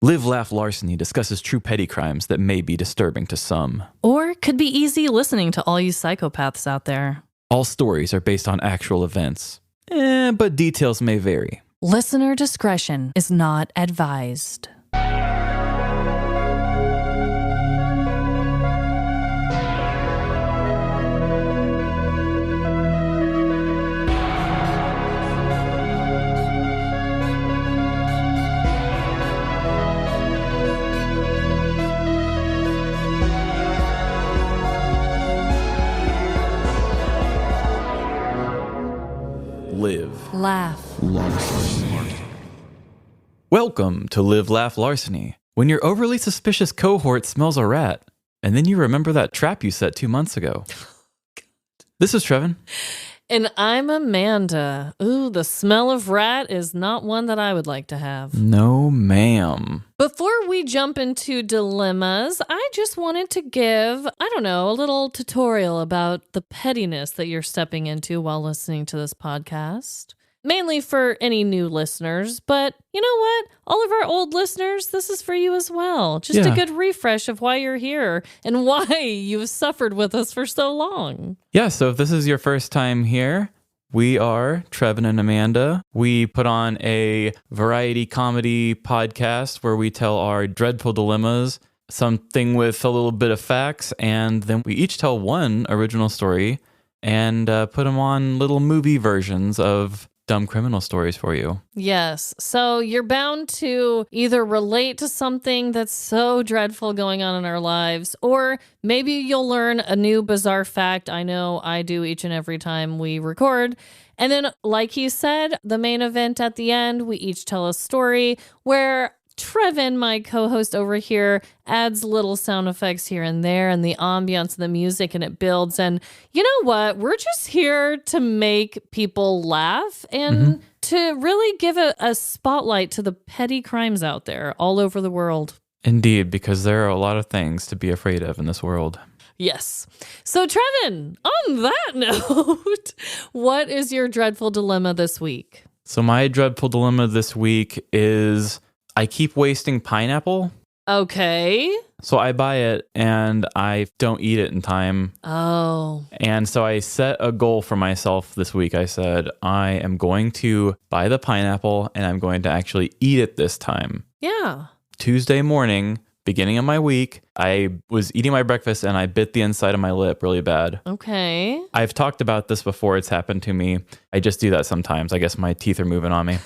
Live, Laugh, Larceny discusses true petty crimes that may be disturbing to some. Or could be easy listening to all you psychopaths out there. All stories are based on actual events, but details may vary. Listener discretion is not advised. Live, Laugh, Larceny. Welcome to Live, Laugh, Larceny. When your overly suspicious cohort smells a rat, and then you remember that trap you set 2 months ago. This is Trevin. And I'm Amanda. Ooh, the smell of rat is not one that I would like to have. No, ma'am. Before we jump into dilemmas, I just wanted to give, a little tutorial about the pettiness that you're stepping into while listening to this podcast. Mainly for any new listeners, but you know what? All of our old listeners, this is for you as well. Just a good refresh of why you're here and why you've suffered with us for so long. Yeah, so if this is your first time here, we are Trevin and Amanda. We put on a variety comedy podcast where we tell our dreadful dilemmas, something with a little bit of facts, and then we each tell one original story and put them on little movie versions of dumb criminal stories for you. Yes. So you're bound to either relate to something that's so dreadful going on in our lives, or maybe you'll learn a new bizarre fact. I know I do each and every time we record. And then, like he said, the main event at the end, we each tell a story where Trevin, my co-host over here, adds little sound effects here and there and the ambiance of the music, and it builds. And you know what? We're just here to make people laugh and to really give a spotlight to the petty crimes out there all over the world. Indeed, because there are a lot of things to be afraid of in this world. Yes. So, Trevin, on that note, what is your dreadful dilemma this week? So my dreadful dilemma this week is I keep wasting pineapple. Okay. So I buy it and I don't eat it in time. Oh. And so I set a goal for myself this week. I said, I am going to buy the pineapple and I'm going to actually eat it this time. Yeah. Tuesday morning, beginning of my week, I was eating my breakfast and I bit the inside of my lip really bad. Okay. I've talked about this before. It's happened to me. I just do that sometimes. I guess my teeth are moving on me.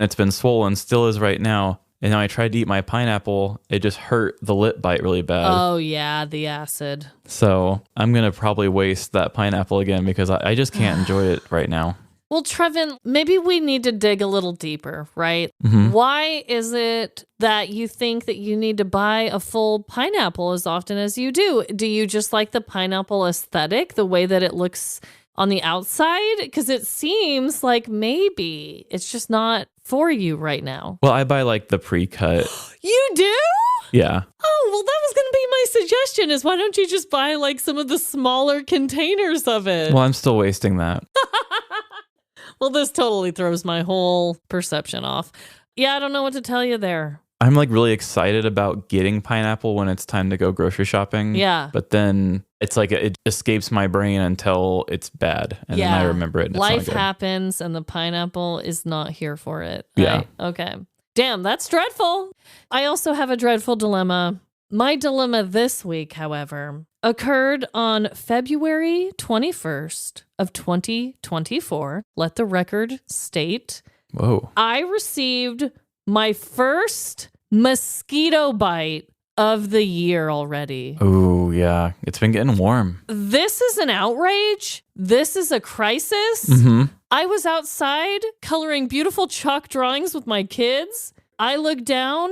It's been swollen, still is right now. And now I tried to eat my pineapple. It just hurt the lip bite really bad. Oh, yeah, the acid. So I'm going to probably waste that pineapple again because I just can't enjoy it right now. Well, Trevin, maybe we need to dig a little deeper, right? Mm-hmm. Why is it that you think that you need to buy a full pineapple as often as you do? Do you just like the pineapple aesthetic, the way that it looks on the outside? Because it seems like maybe it's just not for you right now. Well, I buy like the pre-cut. You do? Yeah. Oh, well, that was going to be my suggestion is why don't you just buy like some of the smaller containers of it? Well, I'm still wasting that. Well, this totally throws my whole perception off. Yeah, I don't know what to tell you there. I'm like really excited about getting pineapple when it's time to go grocery shopping. Yeah. But then it's like it escapes my brain until it's bad. And then I remember it. And Life it's not good. happens and the pineapple is not here for it. Yeah. Right? Okay. Damn, that's dreadful. I also have a dreadful dilemma. My dilemma this week, however, occurred on February 21st of 2024. Let the record state. Whoa. I received my first mosquito bite of the year already. Oh, yeah. It's been getting warm. This is an outrage. This is a crisis. Mm-hmm. I was outside coloring beautiful chalk drawings with my kids. I looked down,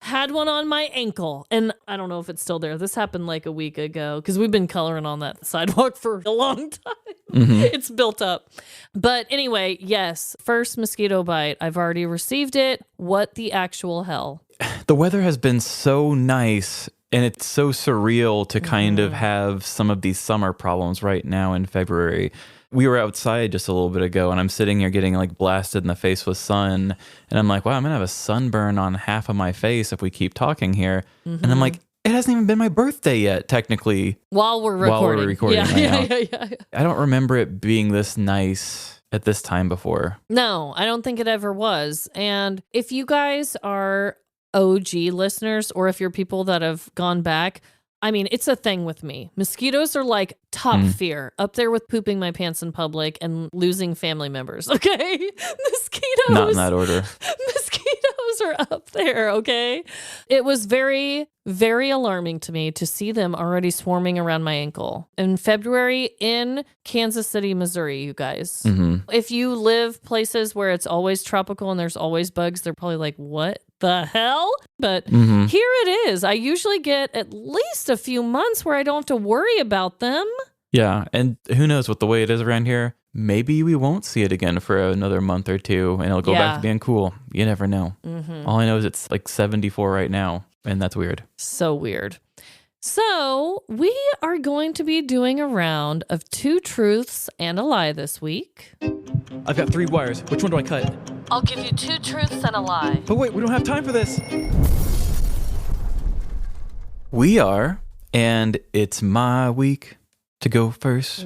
had one on my ankle, and I don't know if it's still there. This happened like a week ago because we've been coloring on that sidewalk for a long time. Mm-hmm. It's built up. But anyway, yes, first mosquito bite. I've already received it. What the actual hell? The weather has been so nice And it's so surreal to kind of have some of these summer problems right now in February. We were outside just a little bit ago, and I'm sitting here getting like blasted in the face with sun. And I'm like, wow, I'm going to have a sunburn on half of my face if we keep talking here. And I'm like, it hasn't even been my birthday yet, technically. While we're recording. Yeah. I don't remember it being this nice at this time before. No, I don't think it ever was. And if you guys are OG listeners, or if you're people that have gone back, I mean, it's a thing with me. Mosquitoes are like top fear, up there with pooping my pants in public and losing family members, okay? Mosquitoes. Not in that order. Mosquitoes are up there, okay? It was very, very alarming to me to see them already swarming around my ankle in February in Kansas City, Missouri, you guys. If you live places where it's always tropical and there's always bugs, they're probably like, what the hell? But here it is. I usually get at least a few months where I don't have to worry about them. Yeah, and who knows with the way it is around here, maybe we won't see it again for another month or two, and it'll go back to being cool. You never know. All I know is it's like 74 right now, and that's weird. So weird. So we are going to be doing a round of 2 truths and a lie this week. I've got 3 wires. Which one do I cut? I'll give you 2 truths and a lie. But wait, we don't have time for this. We are, and it's my week to go first.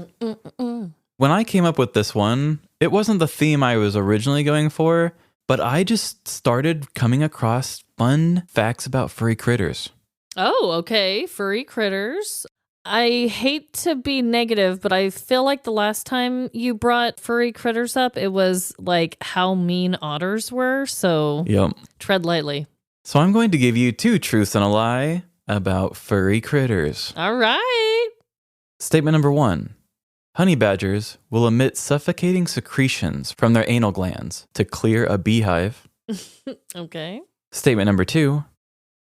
When I came up with this one, it wasn't the theme I was originally going for, but I just started coming across fun facts about furry critters. Oh, okay. Furry critters. I hate to be negative, but I feel like the last time you brought furry critters up, it was like how mean otters were. So tread lightly. So I'm going to give you 2 truths and a lie about furry critters. All right. Statement number 1. Honey badgers will emit suffocating secretions from their anal glands to clear a beehive. Okay. Statement number 2.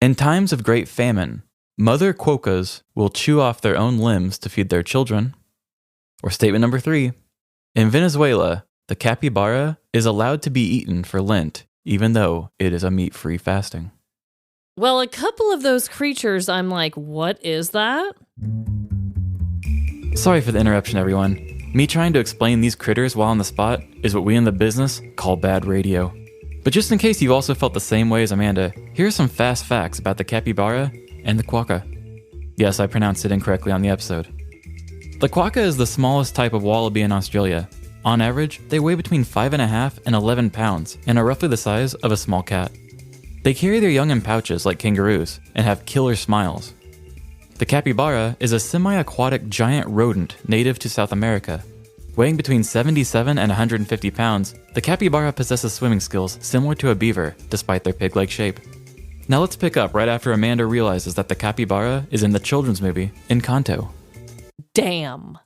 In times of great famine, mother quokkas will chew off their own limbs to feed their children. Or statement number 3. In Venezuela, the capybara is allowed to be eaten for Lent, even though it is a meat-free fasting. Well, a couple of those creatures, I'm like, what is that? Sorry for the interruption, everyone. Me trying to explain these critters while on the spot is what we in the business call bad radio. But just in case you also felt the same way as Amanda, here are some fast facts about the capybara and the quokka. Yes, I pronounced it incorrectly on the episode. The quokka is the smallest type of wallaby in Australia. On average, they weigh between 5.5 and 11 pounds and are roughly the size of a small cat. They carry their young in pouches like kangaroos and have killer smiles. The capybara is a semi-aquatic giant rodent native to South America. Weighing between 77 and 150 pounds, the capybara possesses swimming skills similar to a beaver, despite their pig-like shape. Now let's pick up right after Amanda realizes that the capybara is in the children's movie, Encanto. Damn.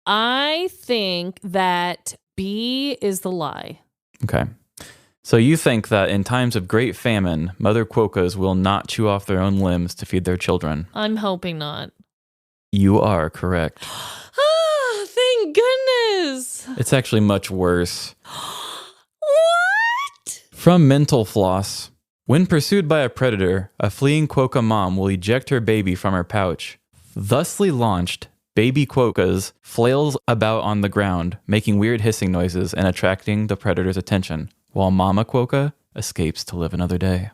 I think that B is the lie. Okay. So you think that in times of great famine, mother quokkas will not chew off their own limbs to feed their children? I'm hoping not. You are correct. Thank goodness. It's actually much worse. What? From Mental Floss. When pursued by a predator, a fleeing quokka mom will eject her baby from her pouch. Thusly launched, baby quokkas flails about on the ground, making weird hissing noises and attracting the predator's attention, while mama quokka escapes to live another day.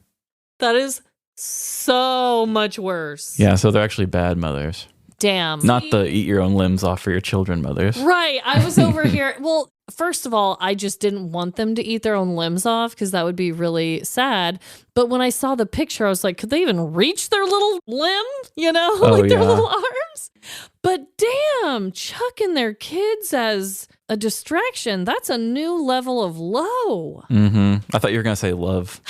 That is so much worse. Yeah, so they're actually bad mothers. Damn. Not the eat your own limbs off for your children mothers. Right. I was over here. Well, first of all, I just didn't want them to eat their own limbs off because that would be really sad. But when I saw the picture, I was like, could they even reach their little limb? You know, their little arms? But damn, chucking their kids as a distraction, that's a new level of low. I thought you were going to say love.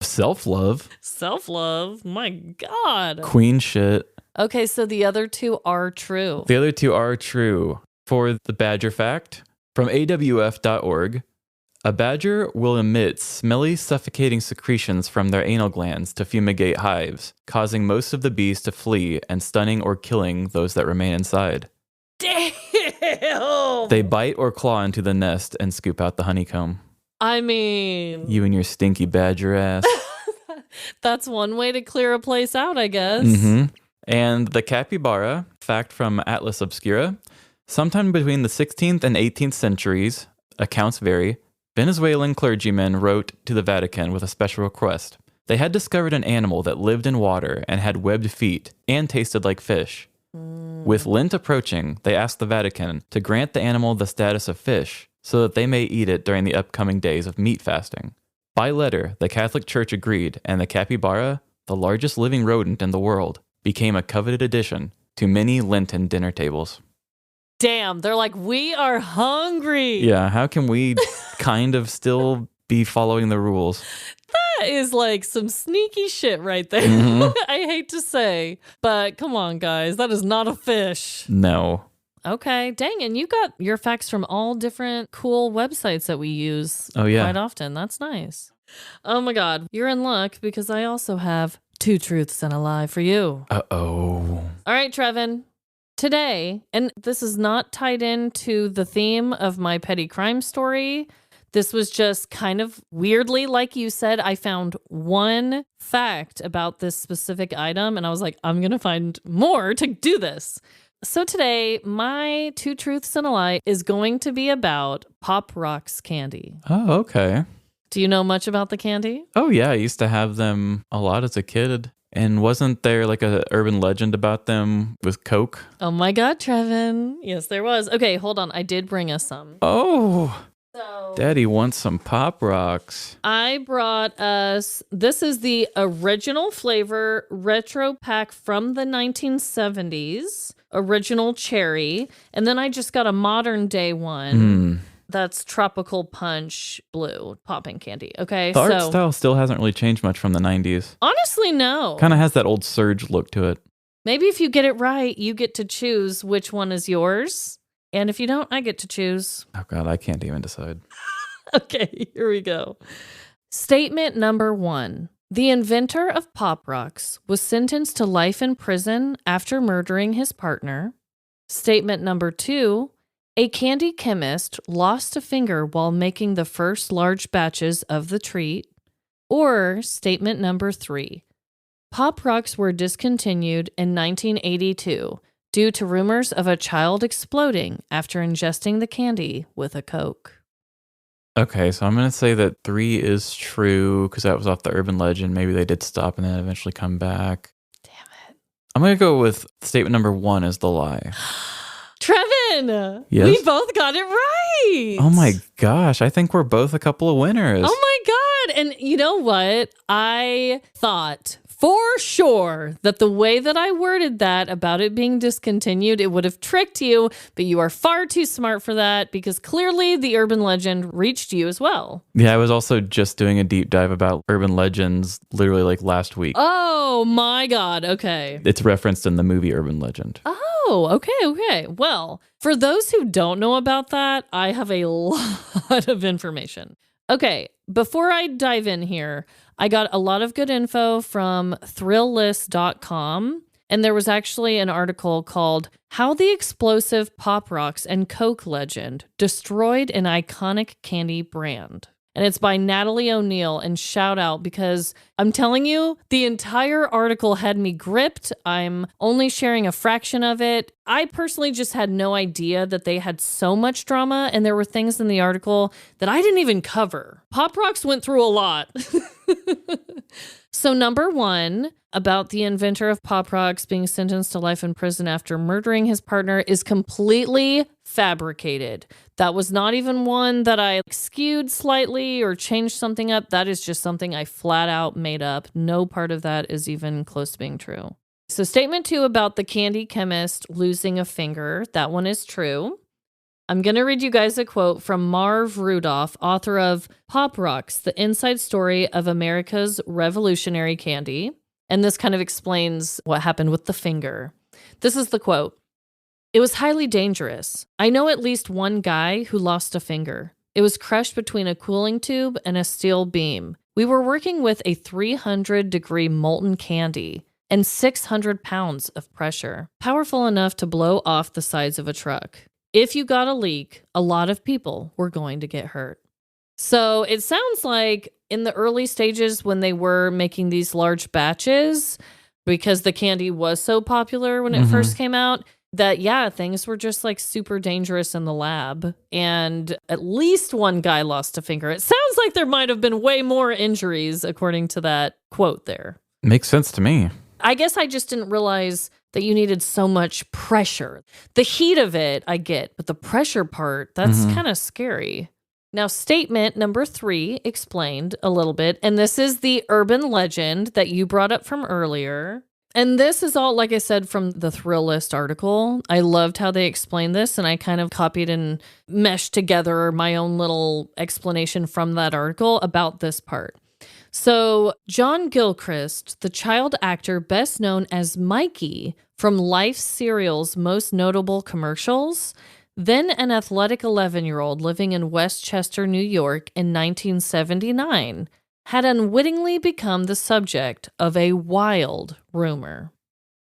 Self-love. Self-love. My God. Queen shit. Okay, so the other 2 are true. The other 2 are true. For the badger fact, from awf.org, a badger will emit smelly, suffocating secretions from their anal glands to fumigate hives, causing most of the bees to flee and stunning or killing those that remain inside. Damn! They bite or claw into the nest and scoop out the honeycomb. I mean... You and your stinky badger ass. That's one way to clear a place out, I guess. Mm-hmm. And the capybara, fact from Atlas Obscura, sometime between the 16th and 18th centuries, accounts vary, Venezuelan clergymen wrote to the Vatican with a special request. They had discovered an animal that lived in water and had webbed feet and tasted like fish. With Lent approaching, they asked the Vatican to grant the animal the status of fish so that they may eat it during the upcoming days of meat fasting. By letter, the Catholic Church agreed, and the capybara, the largest living rodent in the world, became a coveted addition to many Lenten dinner tables. Damn, they're like, we are hungry. Yeah, how can we kind of still be following the rules? That is like some sneaky shit right there. I hate to say, but come on, guys. That is not a fish. No. Okay, dang, and you got your facts from all different cool websites that we use quite often. That's nice. Oh my God, you're in luck because I also have 2 truths and a lie for you. Uh-oh. All right, Trevin. Today, and this is not tied into the theme of my petty crime story. This was just kind of weirdly, like you said, I found one fact about this specific item, and I was like, I'm going to find more to do this. So today, my 2 truths and a lie is going to be about Pop Rocks candy. Oh, okay. Do you know much about the candy? Oh, yeah. I used to have them a lot as a kid. And wasn't there like a urban legend about them with Coke? Oh my God, Trevin. Yes, there was. Okay, hold on. I did bring us some. Oh, So Daddy wants some Pop Rocks. I brought us, this is the original flavor retro pack from the 1970s, original cherry. And then I just got a modern day one. That's Tropical Punch Blue popping candy. Okay, The art style still hasn't really changed much from the 90s. Honestly, no. Kind of has that old Surge look to it. Maybe if you get it right, you get to choose which one is yours. And if you don't, I get to choose. Oh, God, I can't even decide. Okay, here we go. Statement number 1. The inventor of Pop Rocks was sentenced to life in prison after murdering his partner. Statement number 2. A candy chemist lost a finger while making the first large batches of the treat. Or statement number 3. Pop Rocks were discontinued in 1982 due to rumors of a child exploding after ingesting the candy with a Coke. Okay, so I'm going to say that 3 is true because that was off the urban legend. Maybe they did stop and then eventually come back. Damn it. I'm going to go with statement number 1 as the lie. Trevin! Yes? We both got it right! Oh my gosh, I think we're both a couple of winners. Oh my God! And you know what? I thought for sure that the way that I worded that about it being discontinued, it would have tricked you, but you are far too smart for that because clearly the urban legend reached you as well. Yeah, I was also just doing a deep dive about urban legends literally like last week. Oh my God, okay. It's referenced in the movie Urban Legend. Oh, okay. Well, for those who don't know about that, I have a lot of information. Okay, before I dive in here, I got a lot of good info from thrillist.com, and there was actually an article called How the Explosive Pop Rocks and Coke Legend Destroyed an Iconic Candy Brand. And it's by Natalie O'Neill, and shout out because I'm telling you, the entire article had me gripped. I'm only sharing a fraction of it. I personally just had no idea that they had so much drama, and there were things in the article that I didn't even cover. Pop Rocks went through a lot. So number 1, about the inventor of Pop Rocks being sentenced to life in prison after murdering his partner is completely fabricated. That was not even one that I skewed slightly or changed something up. That is just something I flat out made up. No part of that is even close to being true. So statement 2 about the candy chemist losing a finger, that one is true. I'm going to read you guys a quote from Marv Rudolph, author of Pop Rocks, The Inside Story of America's Revolutionary Candy. And this kind of explains what happened with the finger. This is the quote. It was highly dangerous. I know at least one guy who lost a finger. It was crushed between a cooling tube and a steel beam. We were working with a 300-degree molten candy and 600 pounds of pressure, powerful enough to blow off the sides of a truck. If you got a leak, a lot of people were going to get hurt. So it sounds like in the early stages when they were making these large batches, because the candy was so popular when it first came out, that, yeah, things were just like super dangerous in the lab. And at least one guy lost a finger. It sounds like there might have been way more injuries, according to that quote there. Makes sense to me. I guess I just didn't realize that you needed so much pressure. The heat of it, I get, but the pressure part, that's kind of scary. Now, statement number 3 explained a little bit, and this is the urban legend that you brought up from earlier. And this is all, like I said, from the Thrill List article. I loved how they explained this, and I kind of copied and meshed together my own little explanation from that article about this part. So, John Gilchrist, the child actor best known as Mikey from Life Cereal's most notable commercials, then an athletic 11-year-old living in Westchester, New York in 1979, had unwittingly become the subject of a wild rumor.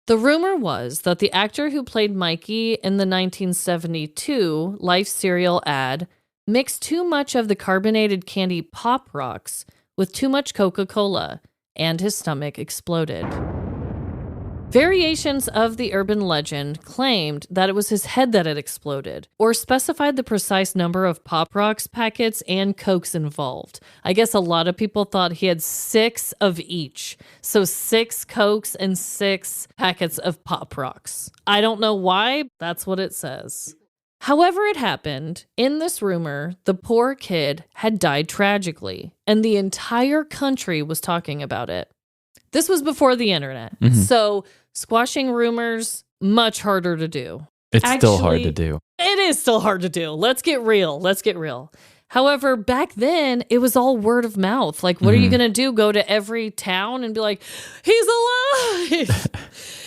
The rumor was that the actor who played Mikey in the 1972 Life Cereal ad mixed too much of the carbonated candy Pop Rocks with too much Coca-Cola, and his stomach exploded. Variations of the urban legend claimed that it was his head that had exploded, or specified the precise number of Pop Rocks packets and Cokes involved. I guess a lot of people thought he had 6 of each. So 6 Cokes and 6 packets of Pop Rocks. I don't know why, that's what it says. However it happened, in this rumor, the poor kid had died tragically, and the entire country was talking about it. This was before the internet, so squashing rumors, much harder to do. It's still hard to do. It is still hard to do. Let's get real. However, back then, it was all word of mouth. Like, what are you going to do? Go to every town and be like, he's alive!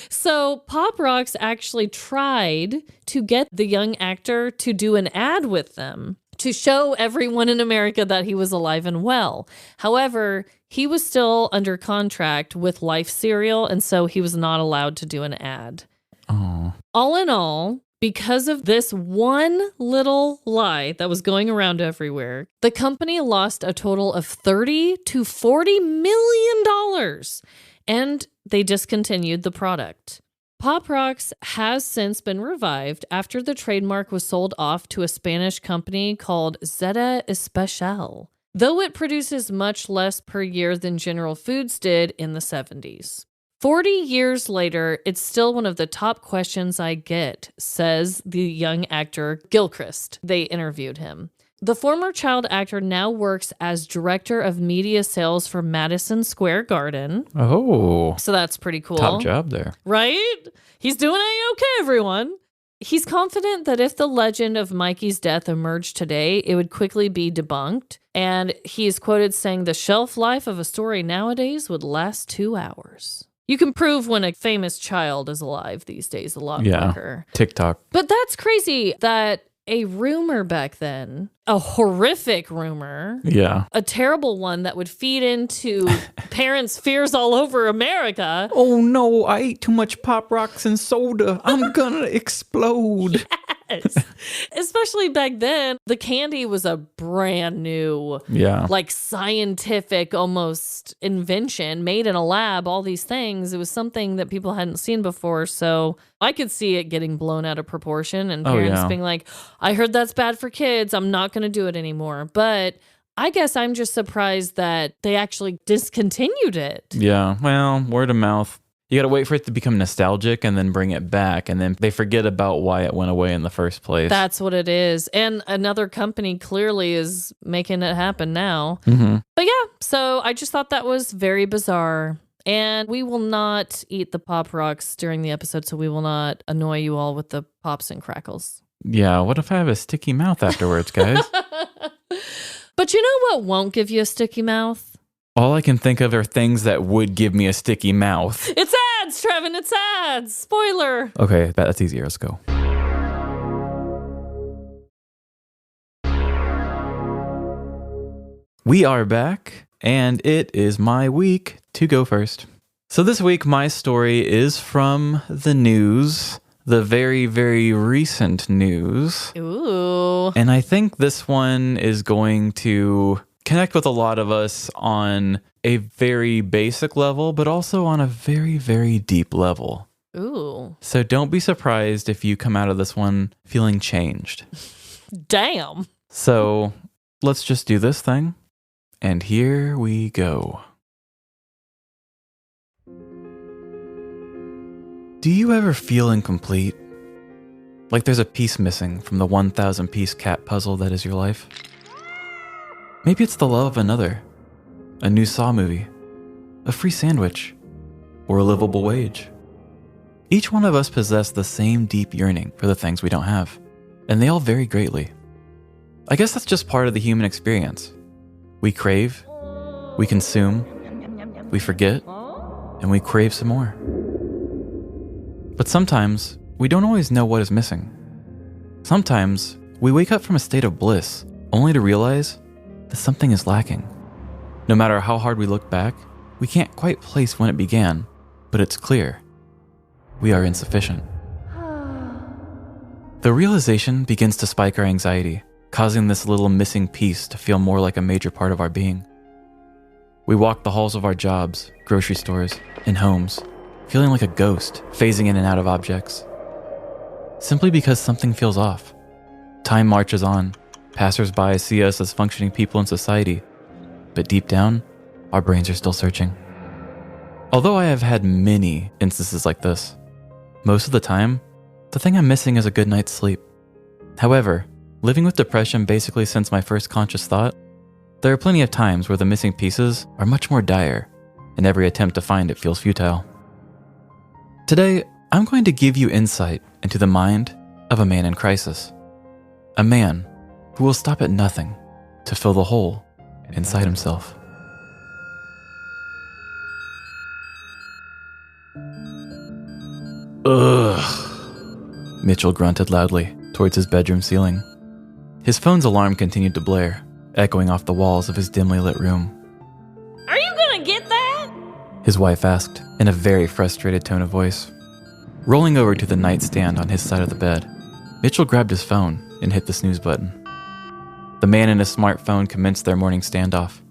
So Pop Rocks actually tried to get the young actor to do an ad with them to show everyone in America that he was alive and well. However, he was still under contract with Life Cereal, and so he was not allowed to do an ad. Oh. All in all, because of this one little lie that was going around everywhere, the company lost a total of $30 to $40 million, and they discontinued the product. Pop Rocks has since been revived after the trademark was sold off to a Spanish company called Zeta Especial, though it produces much less per year than General Foods did in the 70s. 40 years later, it's still one of the top questions I get, says the young actor Gilchrist. They interviewed him. The former child actor now works as director of media sales for Madison Square Garden. Oh. So that's pretty cool. Top job there. Right? He's doing A-okay, everyone. He's confident that if the legend of Mikey's death emerged today, it would quickly be debunked. And he is quoted saying the shelf life of a story nowadays would last 2 hours. You can prove when a famous child is alive these days a lot quicker. TikTok. But that's crazy that a rumor back then, a horrific rumor, a terrible one that would feed into parents' fears all over America. Oh no, I ate too much Pop Rocks and soda. I'm gonna explode. Yes. Especially back then, the candy was a brand new, like scientific almost invention made in a lab, all these things. It was something that people hadn't seen before. So I could see it getting blown out of proportion and parents being like, I heard that's bad for kids. I'm not going to do it anymore. But I guess I'm just surprised that they actually discontinued it. Yeah, well, word of mouth. You got to wait for it to become nostalgic and then bring it back. And then they forget about why it went away in the first place. That's what it is. And another company clearly is making it happen now. But yeah, so I just thought that was very bizarre. And we will not eat the Pop Rocks during the episode, so we will not annoy you all with the pops and crackles. Yeah, what if I have a sticky mouth afterwards, guys? But you know what won't give you a sticky mouth? All I can think of are things that would give me a sticky mouth. It's ads, Trevin. It's ads. Spoiler. Okay, that's easier. Let's go. We are back, and it is my week to go first. So this week, my story is from the news, the very, very recent news. Ooh. And I think this one is going to connect with a lot of us on a very basic level, but also on a very, very deep level. Ooh. So don't be surprised if you come out of this one feeling changed. Damn. So let's just do this thing. And here we go. Do you ever feel incomplete? Like there's a piece missing from the 1,000-piece cat puzzle that is your life? Maybe it's the love of another, a new Saw movie, a free sandwich, or a livable wage. Each one of us possess the same deep yearning for the things we don't have, and they all vary greatly. I guess that's just part of the human experience. We crave, we consume, we forget, and we crave some more. But sometimes, we don't always know what is missing. Sometimes, we wake up from a state of bliss, only to realize that something is lacking. No matter how hard we look back, we can't quite place when it began, but it's clear. We are insufficient. The realization begins to spike our anxiety, causing this little missing piece to feel more like a major part of our being. We walk the halls of our jobs, grocery stores, and homes, feeling like a ghost, phasing in and out of objects. Simply because something feels off. Time marches on. Passers-by see us as functioning people in society, but deep down, our brains are still searching. Although I have had many instances like this, most of the time, the thing I'm missing is a good night's sleep. However, living with depression basically since my first conscious thought, there are plenty of times where the missing pieces are much more dire, and every attempt to find it feels futile. Today, I'm going to give you insight into the mind of a man in crisis. A man who will stop at nothing to fill the hole inside himself. Ugh, Mitchell grunted loudly towards his bedroom ceiling. His phone's alarm continued to blare, echoing off the walls of his dimly lit room. Are you gonna get that? His wife asked in a very frustrated tone of voice. Rolling over to the nightstand on his side of the bed, Mitchell grabbed his phone and hit the snooze button. The man and his smartphone commenced their morning standoff,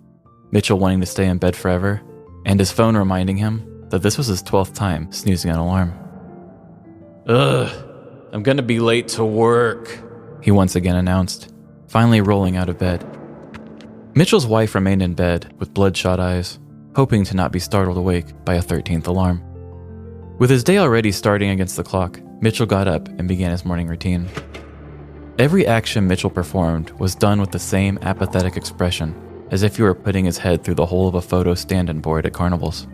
Mitchell wanting to stay in bed forever, and his phone reminding him that this was his 12th time snoozing an alarm. Ugh, I'm gonna be late to work, he once again announced, finally rolling out of bed. Mitchell's wife remained in bed with bloodshot eyes, hoping to not be startled awake by a 13th alarm. With his day already starting against the clock, Mitchell got up and began his morning routine. Every action Mitchell performed was done with the same apathetic expression, as if he were putting his head through the hole of a photo stand-in board at carnivals.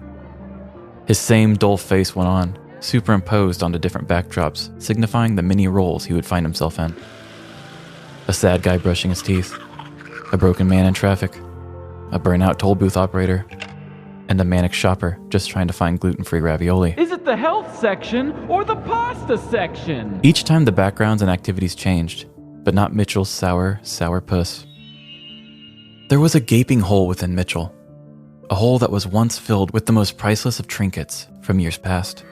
His same dull face went on, superimposed onto different backdrops, signifying the many roles he would find himself in. A sad guy brushing his teeth, a broken man in traffic, a burnout toll booth operator, and a manic shopper just trying to find gluten-free ravioli. Is it the health section or the pasta section? Each time the backgrounds and activities changed, but not Mitchell's sour, sour puss. There was a gaping hole within Mitchell, a hole that was once filled with the most priceless of trinkets from years past.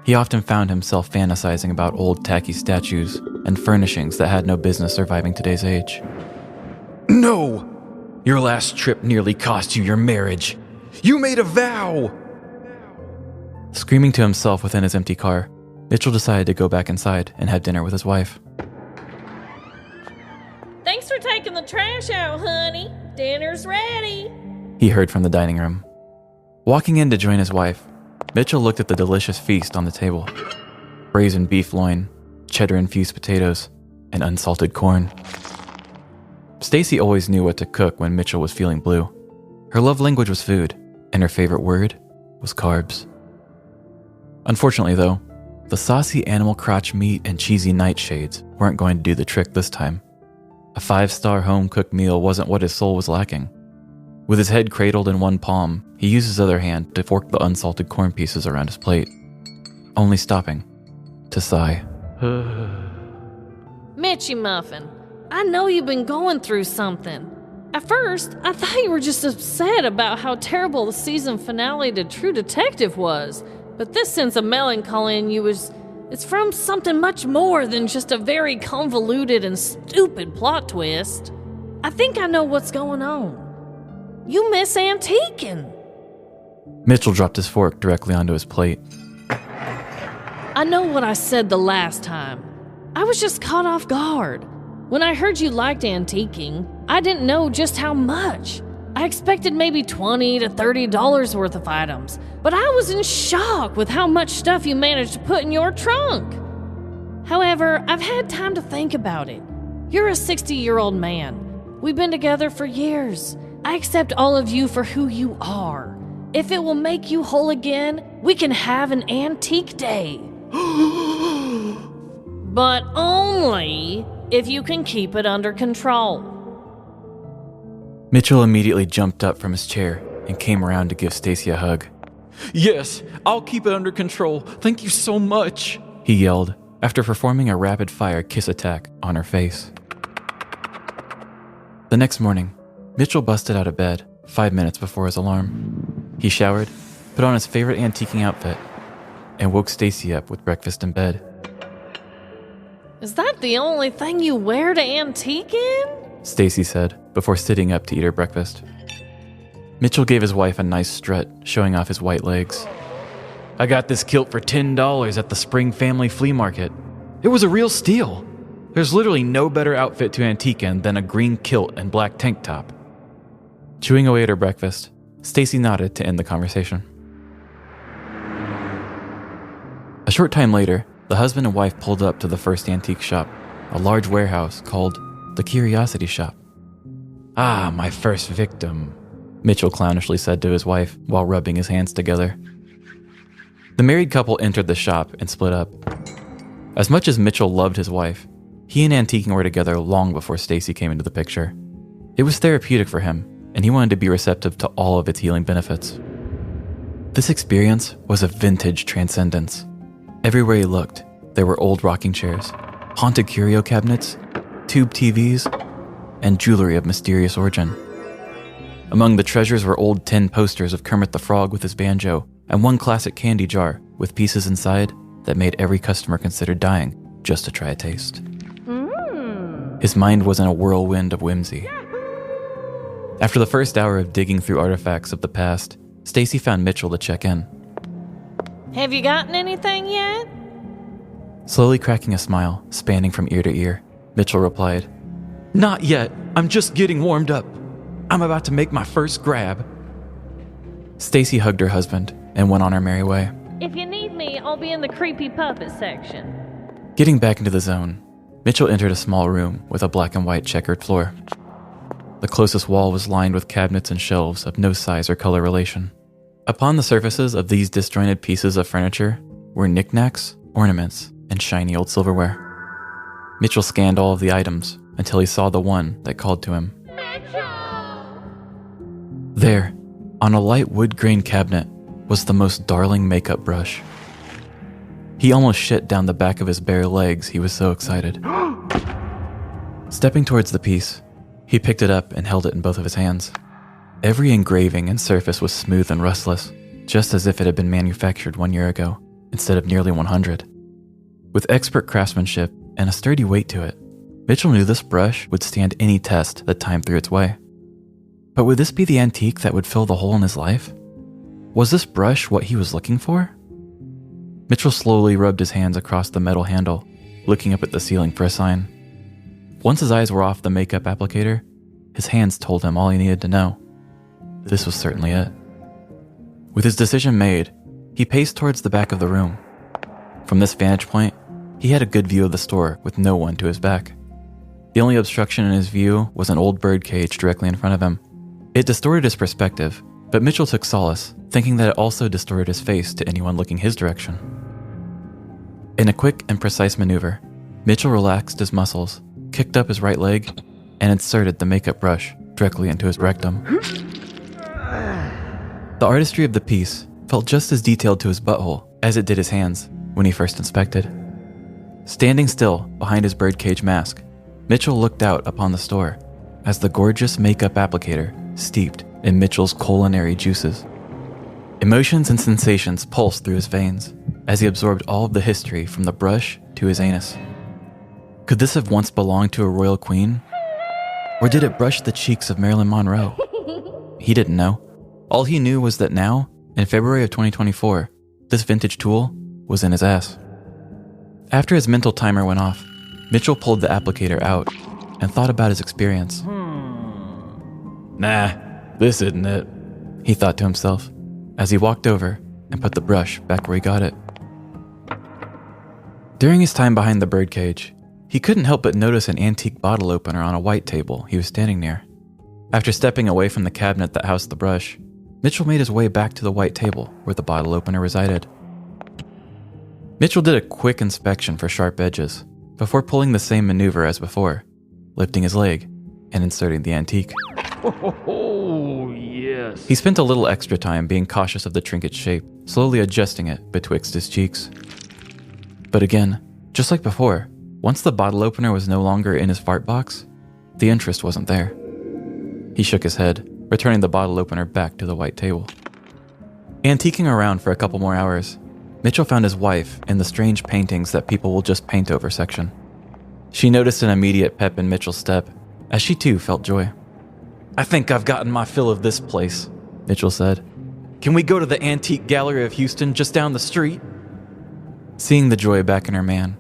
He often found himself fantasizing about old tacky statues and furnishings that had no business surviving today's age. No! Your last trip nearly cost you your marriage. You made a vow! Screaming to himself within his empty car, Mitchell decided to go back inside and have dinner with his wife. Thanks for taking the trash out, honey. Dinner's ready. He heard from the dining room. Walking in to join his wife, Mitchell looked at the delicious feast on the table. Braised beef loin, cheddar-infused potatoes, and unsalted corn. Stacy always knew what to cook when Mitchell was feeling blue. Her love language was food, and her favorite word was carbs. Unfortunately, though, the saucy animal crotch meat and cheesy nightshades weren't going to do the trick this time. A 5-star home-cooked meal wasn't what his soul was lacking. With his head cradled in one palm, he used his other hand to fork the unsalted corn pieces around his plate, only stopping to sigh. Mitchy Muffin, I know you've been going through something. At first, I thought you were just upset about how terrible the season finale to True Detective was, but this sense of melancholy in you it's from something much more than just a very convoluted and stupid plot twist. I think I know what's going on. You miss antiquing. Mitchell dropped his fork directly onto his plate. I know what I said the last time. I was just caught off guard. When I heard you liked antiquing, I didn't know just how much. I expected maybe $20 to $30 worth of items, but I was in shock with how much stuff you managed to put in your trunk. However, I've had time to think about it. You're a 60-year-old man. We've been together for years. I accept all of you for who you are. If it will make you whole again, we can have an antique day. But only if you can keep it under control. Mitchell immediately jumped up from his chair and came around to give Stacy a hug. Yes, I'll keep it under control. Thank you so much, he yelled after performing a rapid-fire kiss attack on her face. The next morning, Mitchell busted out of bed 5 minutes before his alarm. He showered, put on his favorite antiquing outfit, and woke Stacy up with breakfast in bed. Is that the only thing you wear to antique in? Stacy said before sitting up to eat her breakfast. Mitchell gave his wife a nice strut, showing off his white legs. I got this kilt for $10 at the Spring Family Flea Market. It was a real steal. There's literally no better outfit to antique in than a green kilt and black tank top. Chewing away at her breakfast, Stacy nodded to end the conversation. A short time later, the husband and wife pulled up to the first antique shop, a large warehouse called the Curiosity Shop. Ah, my first victim, Mitchell clownishly said to his wife while rubbing his hands together. The married couple entered the shop and split up. As much as Mitchell loved his wife, he and antiquing were together long before Stacy came into the picture. It was therapeutic for him, and he wanted to be receptive to all of its healing benefits. This experience was a vintage transcendence. Everywhere he looked, there were old rocking chairs, haunted curio cabinets, tube TVs, and jewelry of mysterious origin. Among the treasures were old tin posters of Kermit the Frog with his banjo, and one classic candy jar with pieces inside that made every customer consider dying just to try a taste. His mind was in a whirlwind of whimsy. After the first hour of digging through artifacts of the past, Stacy found Mitchell to check in. Have you gotten anything yet? Slowly cracking a smile, spanning from ear to ear, Mitchell replied, Not yet. I'm just getting warmed up. I'm about to make my first grab. Stacy hugged her husband and went on her merry way. If you need me, I'll be in the creepy puppet section. Getting back into the zone, Mitchell entered a small room with a black and white checkered floor. The closest wall was lined with cabinets and shelves of no size or color relation. Upon the surfaces of these disjointed pieces of furniture were knickknacks, ornaments, and shiny old silverware. Mitchell scanned all of the items until he saw the one that called to him. Mitchell! There, on a light wood grain cabinet, was the most darling makeup brush. He almost shit down the back of his bare legs, he was so excited. Stepping towards the piece, he picked it up and held it in both of his hands. Every engraving and surface was smooth and rustless, just as if it had been manufactured 1 year ago, instead of nearly 100. With expert craftsmanship and a sturdy weight to it, Mitchell knew this brush would stand any test that time threw its way. But would this be the antique that would fill the hole in his life? Was this brush what he was looking for? Mitchell slowly rubbed his hands across the metal handle, looking up at the ceiling for a sign. Once his eyes were off the makeup applicator, his hands told him all he needed to know. This was certainly it. With his decision made, he paced towards the back of the room. From this vantage point, he had a good view of the store with no one to his back. The only obstruction in his view was an old bird cage directly in front of him. It distorted his perspective, but Mitchell took solace, thinking that it also distorted his face to anyone looking his direction. In a quick and precise maneuver, Mitchell relaxed his muscles, kicked up his right leg, and inserted the makeup brush directly into his rectum. The artistry of the piece felt just as detailed to his butthole as it did his hands when he first inspected. Standing still behind his birdcage mask, Mitchell looked out upon the store as the gorgeous makeup applicator steeped in Mitchell's culinary juices. Emotions and sensations pulsed through his veins as he absorbed all of the history from the brush to his anus. Could this have once belonged to a royal queen? Or did it brush the cheeks of Marilyn Monroe? He didn't know. All he knew was that now, in February of 2024, this vintage tool was in his ass. After his mental timer went off, Mitchell pulled the applicator out and thought about his experience. Nah, this isn't it, he thought to himself as he walked over and put the brush back where he got it. During his time behind the birdcage, he couldn't help but notice an antique bottle opener on a white table he was standing near. After stepping away from the cabinet that housed the brush, Mitchell made his way back to the white table where the bottle opener resided. Mitchell did a quick inspection for sharp edges before pulling the same maneuver as before, lifting his leg and inserting the antique. Oh, yes. He spent a little extra time being cautious of the trinket's shape, slowly adjusting it betwixt his cheeks. But again, just like before, once the bottle opener was no longer in his fart box, the interest wasn't there. He shook his head, returning the bottle opener back to the white table. Antiquing around for a couple more hours, Mitchell found his wife in the strange paintings that people will just paint over section. She noticed an immediate pep in Mitchell's step, as she too felt joy. I think I've gotten my fill of this place, Mitchell said. Can we go to the Antique Gallery of Houston just down the street? Seeing the joy back in her man,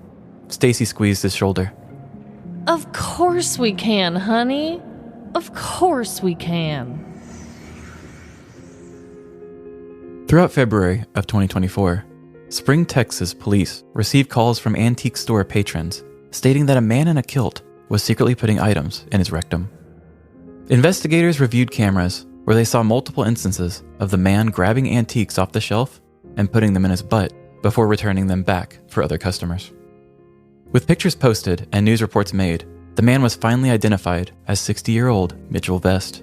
Stacy squeezed his shoulder. Of course we can, honey. Of course we can. Throughout February of 2024, Spring, Texas police received calls from antique store patrons stating that a man in a kilt was secretly putting items in his rectum. Investigators reviewed cameras where they saw multiple instances of the man grabbing antiques off the shelf and putting them in his butt before returning them back for other customers. With pictures posted and news reports made, the man was finally identified as 60-year-old Mitchell Vest.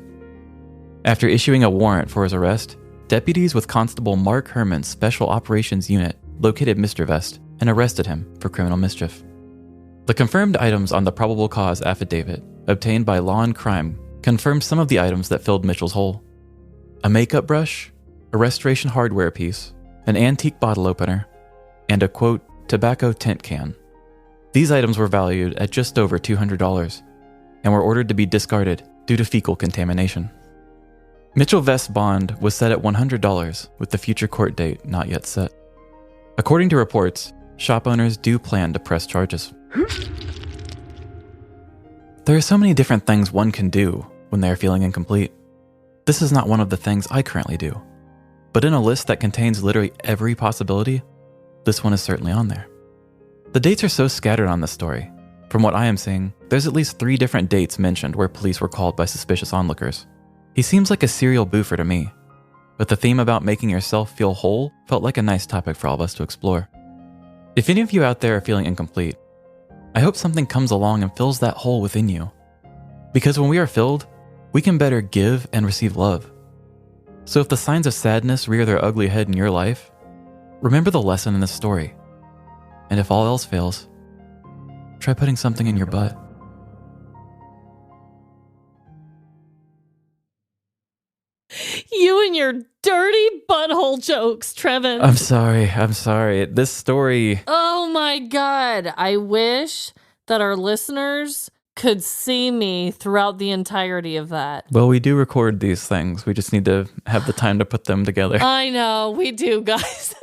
After issuing a warrant for his arrest, deputies with Constable Mark Herman's Special Operations Unit located Mr. Vest and arrested him for criminal mischief. The confirmed items on the probable cause affidavit obtained by Law and Crime confirmed some of the items that filled Mitchell's hole. A makeup brush, a restoration hardware piece, an antique bottle opener, and a, quote, tobacco tent can. These items were valued at just over $200 and were ordered to be discarded due to fecal contamination. Mitchell Vest's bond was set at $100 with the future court date not yet set. According to reports, shop owners do plan to press charges. There are so many different things one can do when they are feeling incomplete. This is not one of the things I currently do, but in a list that contains literally every possibility, this one is certainly on there. The dates are so scattered on this story. From what I am seeing, there's at least 3 different dates mentioned where police were called by suspicious onlookers. He seems like a serial boofer to me, but the theme about making yourself feel whole felt like a nice topic for all of us to explore. If any of you out there are feeling incomplete, I hope something comes along and fills that hole within you. Because when we are filled, we can better give and receive love. So if the signs of sadness rear their ugly head in your life, remember the lesson in this story. And if all else fails, try putting something in your butt. You and your dirty butthole jokes, Trevin. I'm sorry. This story... Oh my God. I wish that our listeners could see me throughout the entirety of that. Well, we do record these things. We just need to have the time to put them together. I know, we do, guys.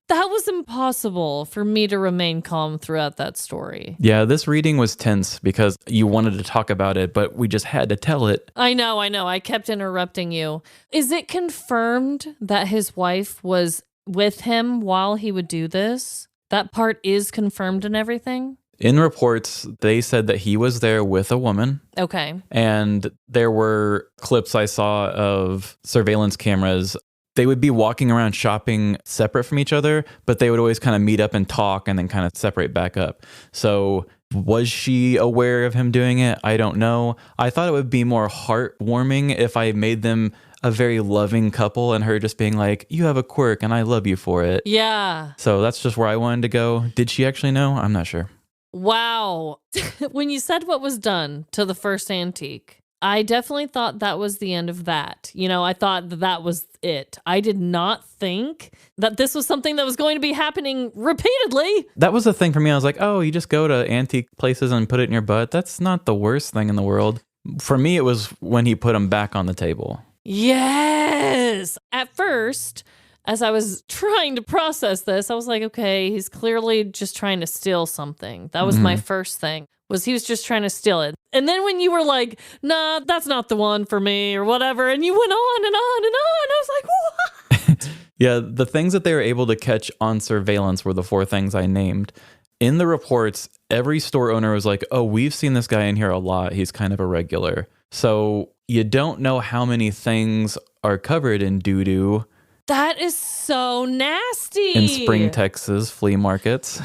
That was impossible for me to remain calm throughout that story. Yeah, this reading was tense because you wanted to talk about it, but we just had to tell it. I know. I kept interrupting you. Is it confirmed that his wife was with him while he would do this? That part is confirmed and everything? In reports, they said that he was there with a woman. Okay. And there were clips I saw of surveillance cameras. They would be walking around shopping separate from each other, but they would always kind of meet up and talk and then kind of separate back up. So was she aware of him doing it? I don't know. I thought it would be more heartwarming if I made them a very loving couple and her just being like, you have a quirk and I love you for it. Yeah. So that's just where I wanted to go. Did she actually know? I'm not sure. Wow. When you said what was done to the first antique, I definitely thought that was the end of that. I thought that was it. I did not think that this was something that was going to be happening repeatedly. That was the thing for me. I was like, oh, you just go to antique places and put it in your butt. That's not the worst thing in the world. For me, it was when he put them back on the table. Yes. At first, as I was trying to process this, I was like, okay, he's clearly just trying to steal something. That was my first thing, was he was just trying to steal it. And then when you were like, nah, that's not the one for me or whatever, and you went on and on and on, I was like, what? Yeah, the things that they were able to catch on surveillance were the 4 things I named. In the reports, every store owner was like, oh, we've seen this guy in here a lot. He's kind of a regular. So you don't know how many things are covered in doo-doo. That is so nasty. In Spring, Texas flea markets.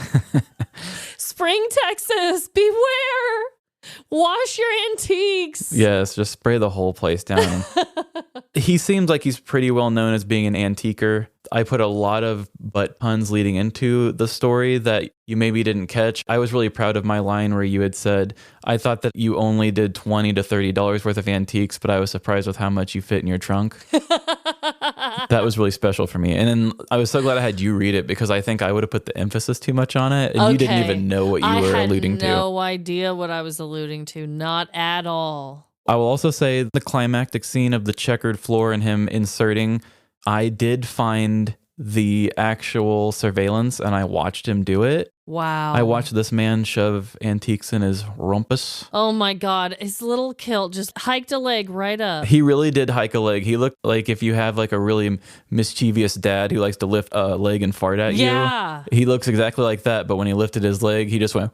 Spring, Texas, beware. Wash your antiques. Yes, just spray the whole place down. He seems like he's pretty well known as being an antiquer. I put a lot of butt puns leading into the story that you maybe didn't catch. I was really proud of my line where you had said, I thought that you only did $20 to $30 worth of antiques, but I was surprised with how much you fit in your trunk. That was really special for me. And then I was so glad I had you read it, because I think I would have put the emphasis too much on it. And you didn't even know what you were alluding to. I had no idea what I was alluding to. Not at all. I will also say the climactic scene of the checkered floor and him inserting, I did find the actual surveillance and I watched him do it. Wow. I watched this man shove antiques in his rumpus. Oh my God. His little kilt just hiked a leg right up. He really did hike a leg. He looked like if you have like a really mischievous dad who likes to lift a leg and fart at you. He looks exactly like that. But when he lifted his leg, he just went.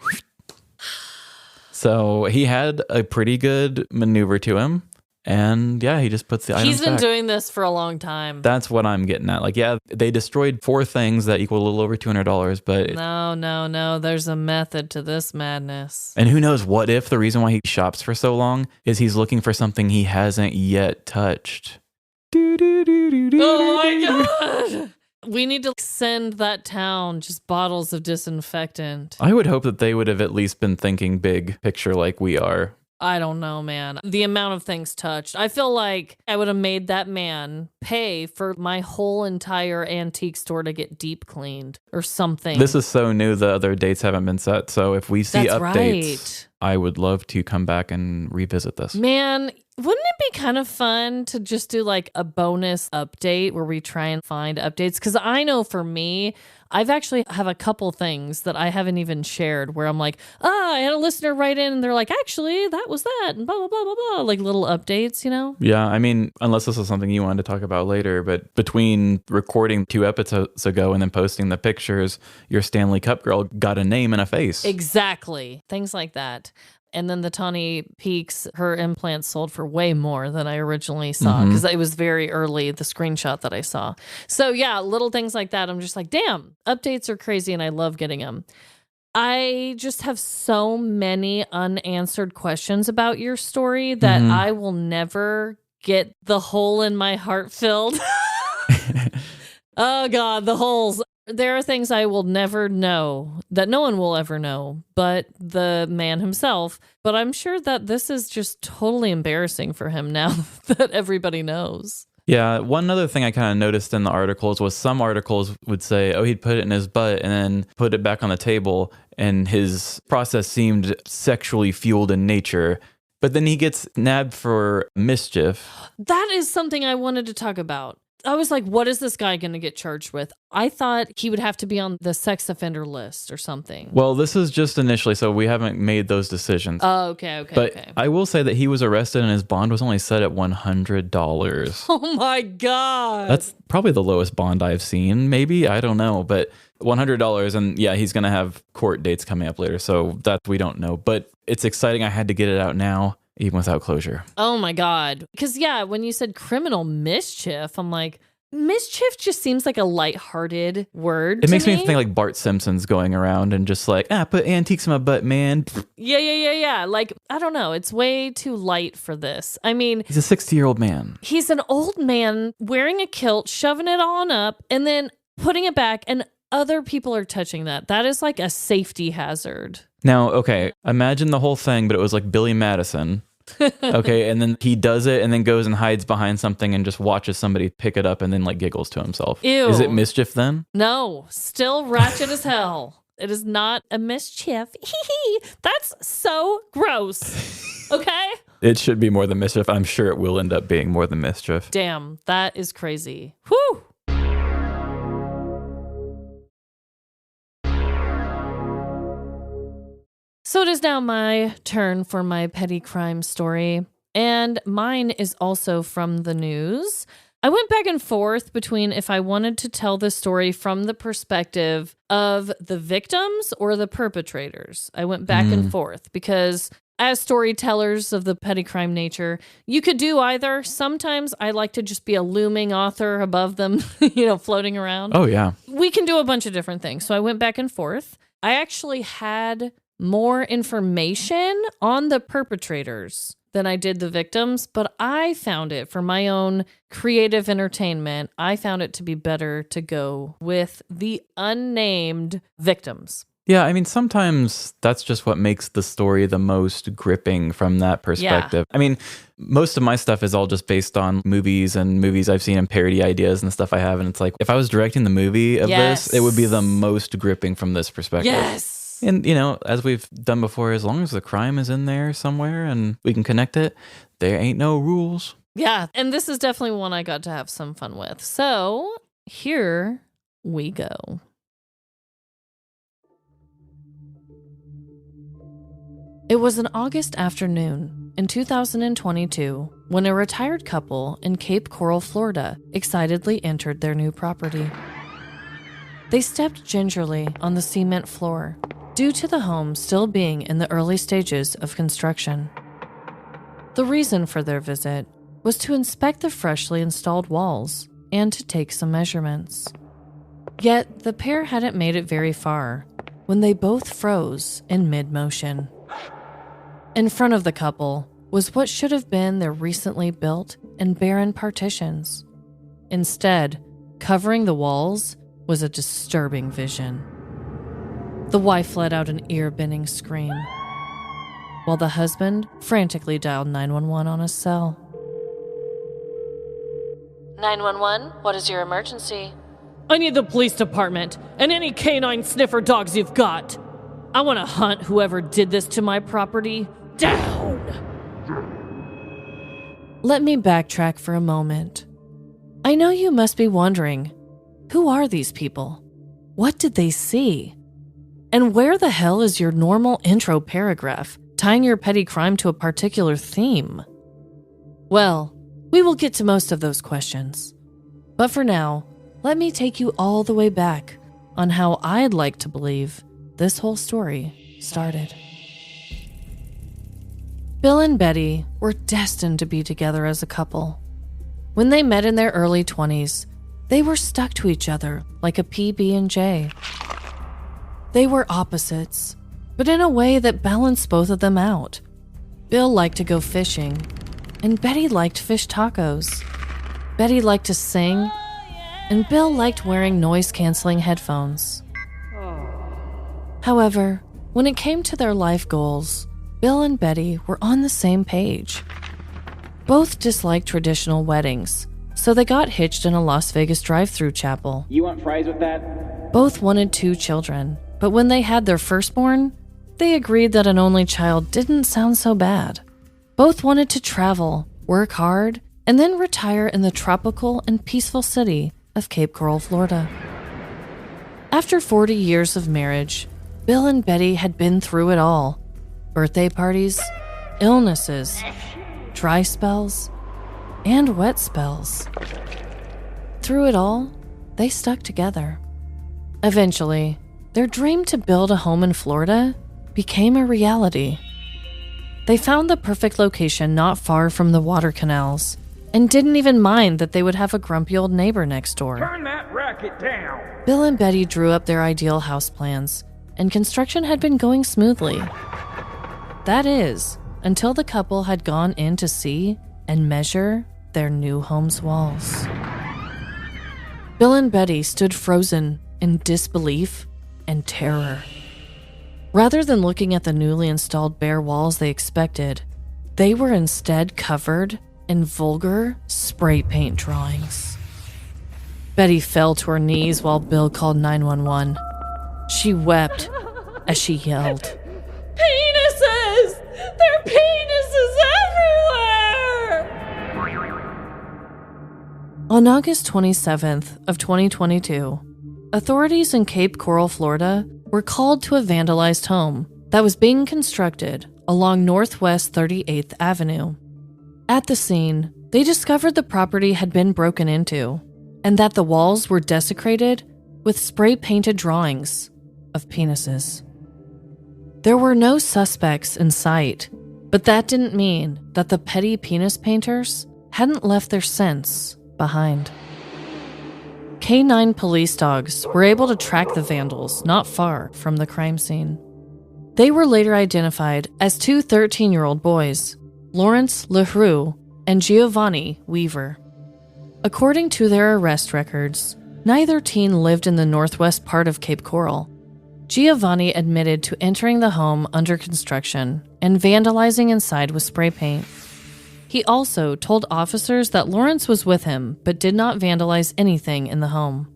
So he had a pretty good maneuver to him. And yeah, he just puts the items He's been back. doing this for a long time. That's what I'm getting at. Like, yeah, they destroyed 4 things that equal a little over $200, but... No. There's a method to this madness. And who knows, what if the reason why he shops for so long is he's looking for something he hasn't yet touched. Oh my God! We need to send that town just bottles of disinfectant. I would hope that they would have at least been thinking big picture like we are. I don't know, man. The amount of things touched. I feel like I would have made that man pay for my whole entire antique store to get deep cleaned or something. This is so new, the other dates haven't been set. So if we see That's updates, right. I would love to come back and revisit this. Man, wouldn't it be kind of fun to just do like a bonus update where we try and find updates? Because I know for me, I've actually have a couple things that I haven't even shared where I'm like, I had a listener write in and they're like, actually, that was that and blah, blah, blah, blah, blah. Like little updates, you know? Yeah, I mean, unless this is something you wanted to talk about later, but between recording 2 episodes ago and then posting the pictures, your Stanley Cup girl got a name and a face. Exactly. Things like that. And then the Tawny Peaks, her implants sold for way more than I originally saw because it was very early, the screenshot that I saw. So yeah, little things like that. I'm just like, damn, updates are crazy and I love getting them. I just have so many unanswered questions about your story that I will never get the hole in my heart filled. Oh God, the holes. There are things I will never know, that no one will ever know, but the man himself. But I'm sure that this is just totally embarrassing for him now that everybody knows. Yeah, one other thing I kind of noticed in the articles was some articles would say, oh, he'd put it in his butt and then put it back on the table, and his process seemed sexually fueled in nature. But then he gets nabbed for mischief. That is something I wanted to talk about. I was like, what is this guy going to get charged with? I thought he would have to be on the sex offender list or something. Well, this is just initially, so we haven't made those decisions. Oh, okay. But I will say that he was arrested and his bond was only set at $100. Oh my God. That's probably the lowest bond I've seen, maybe. I don't know. But $100, and yeah, he's going to have court dates coming up later. So that we don't know. But it's exciting. I had to get it out now, even without closure. Oh my God. Because yeah, when you said criminal mischief, I'm like, mischief just seems like a lighthearted word. It makes me think like Bart Simpson's going around and just like, put antiques in my butt, man. Yeah. Like, I don't know. It's way too light for this. I mean, he's a 60-year-old man. He's an old man wearing a kilt, shoving it on up, and then putting it back, and other people are touching that. That is like a safety hazard. Now, okay, imagine the whole thing, but it was like Billy Madison. Okay, and then he does it and then goes and hides behind something and just watches somebody pick it up and then like giggles to himself. Ew. Is it mischief then? No, still ratchet as hell. It is not a mischief. That's so gross. Okay? It should be more than mischief. I'm sure it will end up being more than mischief. Damn, that is crazy. Whew. So it is now my turn for my petty crime story, and mine is also from the news. I went back and forth between if I wanted to tell the story from the perspective of the victims or the perpetrators. I went back and forth because as storytellers of the petty crime nature, you could do either. Sometimes I like to just be a looming author above them, floating around. Oh, yeah. We can do a bunch of different things. So I went back and forth. I actually had more information on the perpetrators than I did the victims, but I found it for my own creative entertainment. I found it to be better to go with the unnamed victims. Yeah, I mean, sometimes that's just what makes the story the most gripping from that perspective. Yeah. I mean, most of my stuff is all just based on movies and movies I've seen and parody ideas and stuff I have. And it's like, if I was directing the movie of this, it would be the most gripping from this perspective. Yes. And, as we've done before, as long as the crime is in there somewhere and we can connect it, there ain't no rules. Yeah, and this is definitely one I got to have some fun with. So here we go. It was an August afternoon in 2022 when a retired couple in Cape Coral, Florida, excitedly entered their new property. They stepped gingerly on the cement floor, due to the home still being in the early stages of construction. The reason for their visit was to inspect the freshly installed walls and to take some measurements. Yet the pair hadn't made it very far when they both froze in mid-motion. In front of the couple was what should have been their recently built and barren partitions. Instead, covering the walls was a disturbing vision. The wife let out an ear-bending scream, while the husband frantically dialed 911 on his cell. 911, what is your emergency? I need the police department and any canine sniffer dogs you've got. I want to hunt whoever did this to my property down. Let me backtrack for a moment. I know you must be wondering, who are these people? What did they see? And where the hell is your normal intro paragraph, tying your petty crime to a particular theme? Well, we will get to most of those questions. But for now, let me take you all the way back on how I'd like to believe this whole story started. Bill and Betty were destined to be together as a couple. When they met in their early 20s, they were stuck to each other like a PB&J. They were opposites, but in a way that balanced both of them out. Bill liked to go fishing, and Betty liked fish tacos. Betty liked to sing, and Bill liked wearing noise-canceling headphones. However, when it came to their life goals, Bill and Betty were on the same page. Both disliked traditional weddings, so they got hitched in a Las Vegas drive-thru chapel. You want fries with that? Both wanted 2 children, but when they had their firstborn, they agreed that an only child didn't sound so bad. Both wanted to travel, work hard, and then retire in the tropical and peaceful city of Cape Coral, Florida. After 40 years of marriage, Bill and Betty had been through it all. Birthday parties, illnesses, dry spells, and wet spells. Through it all, they stuck together. Eventually, their dream to build a home in Florida became a reality. They found the perfect location not far from the water canals and didn't even mind that they would have a grumpy old neighbor next door. Turn that racket down. Bill and Betty drew up their ideal house plans, and construction had been going smoothly. That is, until the couple had gone in to see and measure their new home's walls. Bill and Betty stood frozen in disbelief and terror. Rather than looking at the newly installed bare walls they expected, They were instead covered in vulgar spray paint drawings. Betty fell to her knees while Bill called 911. She wept as she yelled, Penises! There are penises everywhere! On August 27th of 2022, authorities in Cape Coral, Florida, were called to a vandalized home that was being constructed along Northwest 38th Avenue. At the scene, they discovered the property had been broken into and that the walls were desecrated with spray-painted drawings of penises. There were no suspects in sight, but that didn't mean that the petty penis painters hadn't left their scents behind. K9 police dogs were able to track the vandals not far from the crime scene. They were later identified as two 13-year-old boys, Lawrence LaRue and Giovanni Weaver. According to their arrest records, neither teen lived in the northwest part of Cape Coral. Giovanni admitted to entering the home under construction and vandalizing inside with spray paint. He also told officers that Lawrence was with him but did not vandalize anything in the home.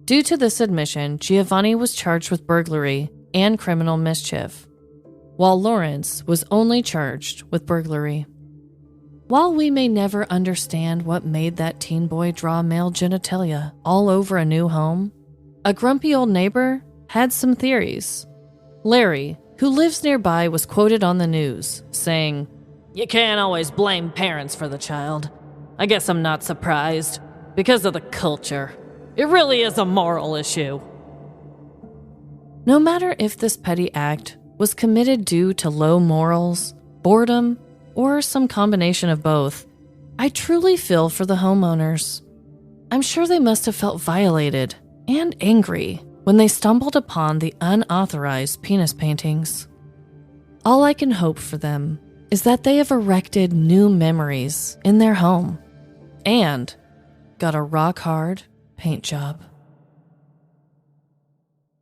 Due to this admission, Giovanni was charged with burglary and criminal mischief, while Lawrence was only charged with burglary. While we may never understand what made that teen boy draw male genitalia all over a new home, a grumpy old neighbor had some theories. Larry, who lives nearby, was quoted on the news, saying, You can't always blame parents for the child. I guess I'm not surprised. Because of the culture. It really is a moral issue. no matter if this petty act was committed due to low morals, boredom, or some combination of both, I truly feel for the homeowners. I'm sure they must have felt violated and angry when they stumbled upon the unauthorized penis paintings. All I can hope for them is that they have erected new memories in their home and got a rock-hard paint job.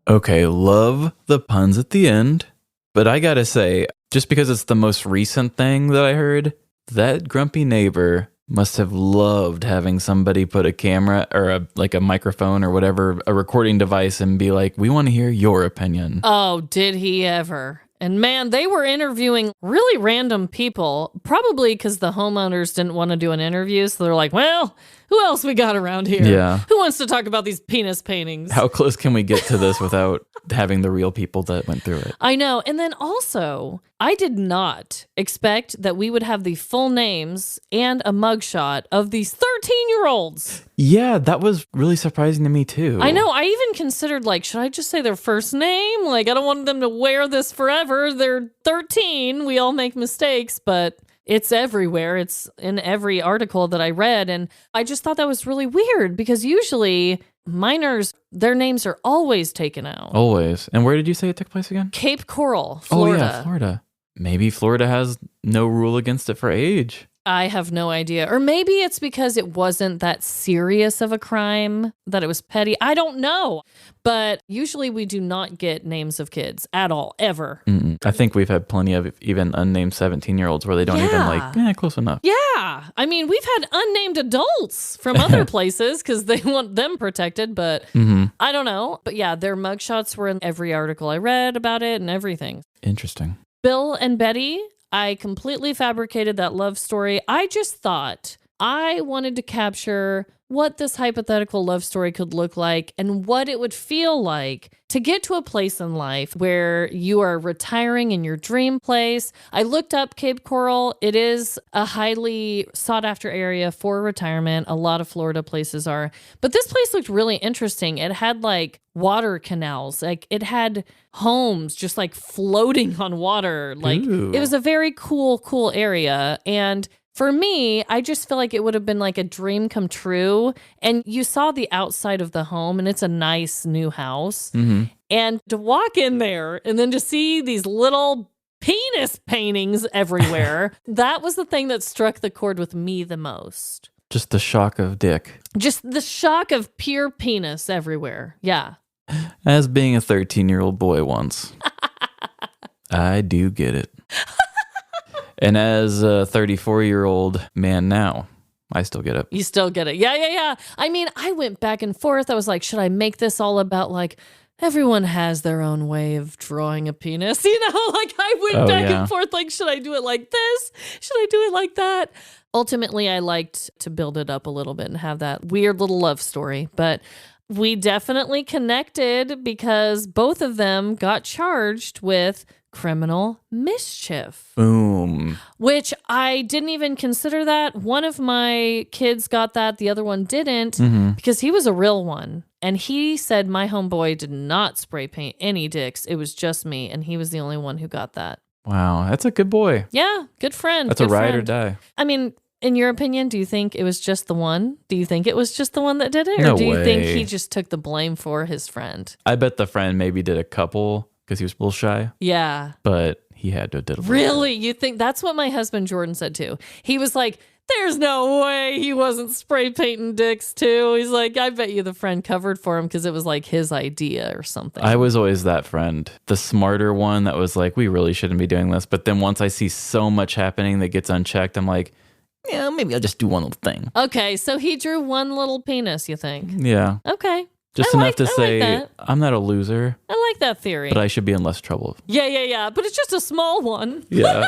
Okay, love the puns at the end, but I gotta say, just because it's the most recent thing that I heard, that grumpy neighbor must have loved having somebody put a camera or a microphone or whatever, a recording device, and be like, we want to hear your opinion. Oh, did he ever? And man, they were interviewing really random people, probably because the homeowners didn't want to do an interview. So they're like, well, who else we got around here? Yeah. Who wants to talk about these penis paintings? How close can we get to this without having the real people that went through it? I know. And then also, I did not expect that we would have the full names and a mugshot of these 13-year-olds. Yeah, that was really surprising to me too. I know. I even considered, like, should I just say their first name? Like, I don't want them to wear this forever. They're 13. We all make mistakes, but it's everywhere. It's in every article that I read. And I just thought that was really weird because usually minors, their names are always taken out. Always. And where did you say it took place again? Cape Coral, Florida. Oh, yeah, Florida. Maybe Florida has no rule against it for age. I have no idea. Or maybe it's because it wasn't that serious of a crime, that it was petty. I don't know. But usually we do not get names of kids at all, ever. Mm-mm. I think we've had plenty of even unnamed 17-year-olds where they don't even close enough. Yeah. I mean, we've had unnamed adults from other places because they want them protected, but I don't know. But yeah, their mugshots were in every article I read about it and everything. Interesting. Bill and Betty, I completely fabricated that love story. I just thought I wanted to capture what this hypothetical love story could look like and what it would feel like to get to a place in life where you are retiring in your dream place. I looked up Cape Coral. It is a highly sought after area for retirement. A lot of Florida places are. But this place looked really interesting. It had like water canals. Like it had homes just like floating on water. Like Ooh. It was a very cool area. And for me, I just feel like it would have been like a dream come true. And you saw the outside of the home, and it's a nice new house. Mm-hmm. And to walk in there and then to see these little penis paintings everywhere, that was the thing that struck the chord with me the most. Just the shock of dick. Just the shock of pure penis everywhere. Yeah. As being a 13-year-old boy once. I do get it. And as a 34-year-old man now, I still get it. You still get it. Yeah. I mean, I went back and forth. I was like, should I make this all about like, everyone has their own way of drawing a penis, you know? Like I went back and forth, like, should I do it like this? Should I do it like that? Ultimately, I liked to build it up a little bit and have that weird little love story. But we definitely connected because both of them got charged with criminal mischief. Boom. Which I didn't even consider that. One of my kids got that. The other one didn't because he was a real one. And he said my homeboy did not spray paint any dicks. It was just me. And he was the only one who got that. Wow. That's a good boy. Yeah. Good friend. That's good a ride friend. or die. I mean, in your opinion, do you think it was just the one? Do you think it was just the one that did it? Or No do you think way. he just took the blame for his friend? I bet the friend maybe did a couple because he was a little shy, Yeah. but he had to have did a little Really? You think that's what my husband Jordan said too? He was like, there's no way he wasn't spray painting dicks too. He's like, I bet you the friend covered for him because it was like his idea or something. I was always that friend, the smarter one that was like, we really shouldn't be doing this. But then once I see so much happening that gets unchecked, I'm like, yeah, maybe I'll just do one little thing. Okay, so he drew one little penis, you think? Yeah. Okay. Just I enough like- to I like say, that. I'm not a loser, I like that theory. but I should be in less trouble. Yeah. But it's just a small one. Yeah.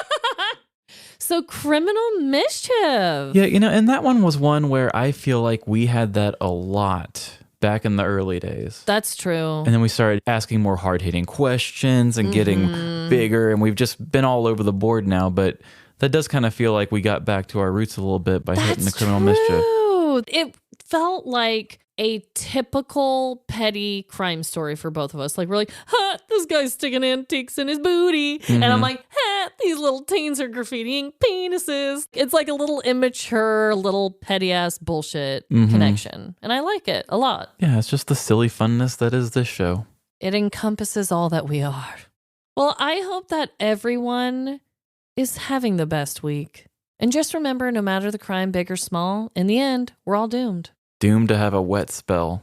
So criminal mischief. Yeah, and that one was one where I feel like we had that a lot back in the early days. That's true. And then we started asking more hard-hitting questions and getting bigger, and we've just been all over the board now, but that does kind of feel like we got back to our roots a little bit by hitting the criminal mischief. It felt like a typical petty crime story for both of us. Like, we're like, this guy's sticking antiques in his booty. And I'm like, these little teens are graffitiing penises. It's like a little immature, little petty ass bullshit connection. And I like it a lot. Yeah, it's just the silly funness that is this show. It encompasses all that we are. Well, I hope that everyone is having the best week. And just remember, no matter the crime, big or small, in the end, we're all doomed. Doomed to have a wet spell.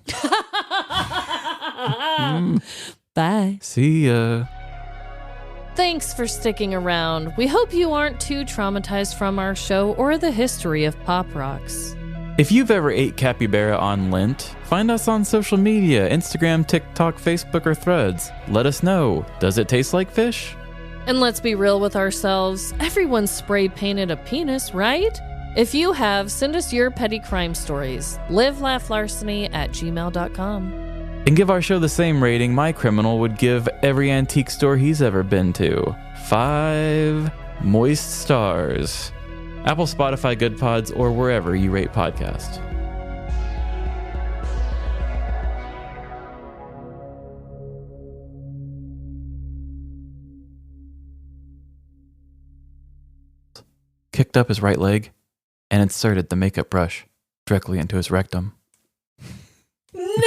Bye. See ya. Thanks for sticking around. We hope you aren't too traumatized from our show or the history of pop rocks. If you've ever ate capybara on Lent, find us on social media, Instagram, TikTok, Facebook, or Threads. Let us know. Does it taste like fish? And let's be real with ourselves. Everyone spray painted a penis, right? If you have, send us your petty crime stories. livelaughlarceny@gmail.com. And give our show the same rating my criminal would give every antique store he's ever been to. 5 moist stars. Apple, Spotify, Good Pods, or wherever you rate podcasts. Kicked up his right leg and inserted the makeup brush directly into his rectum. No!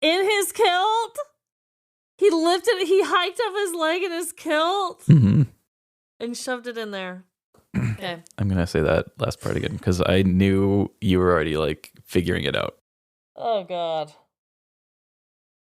In his kilt? He hiked up his leg in his kilt Mm-hmm. and shoved it in there. Okay. I'm going to say that last part again because I knew you were already like figuring it out. Oh, God.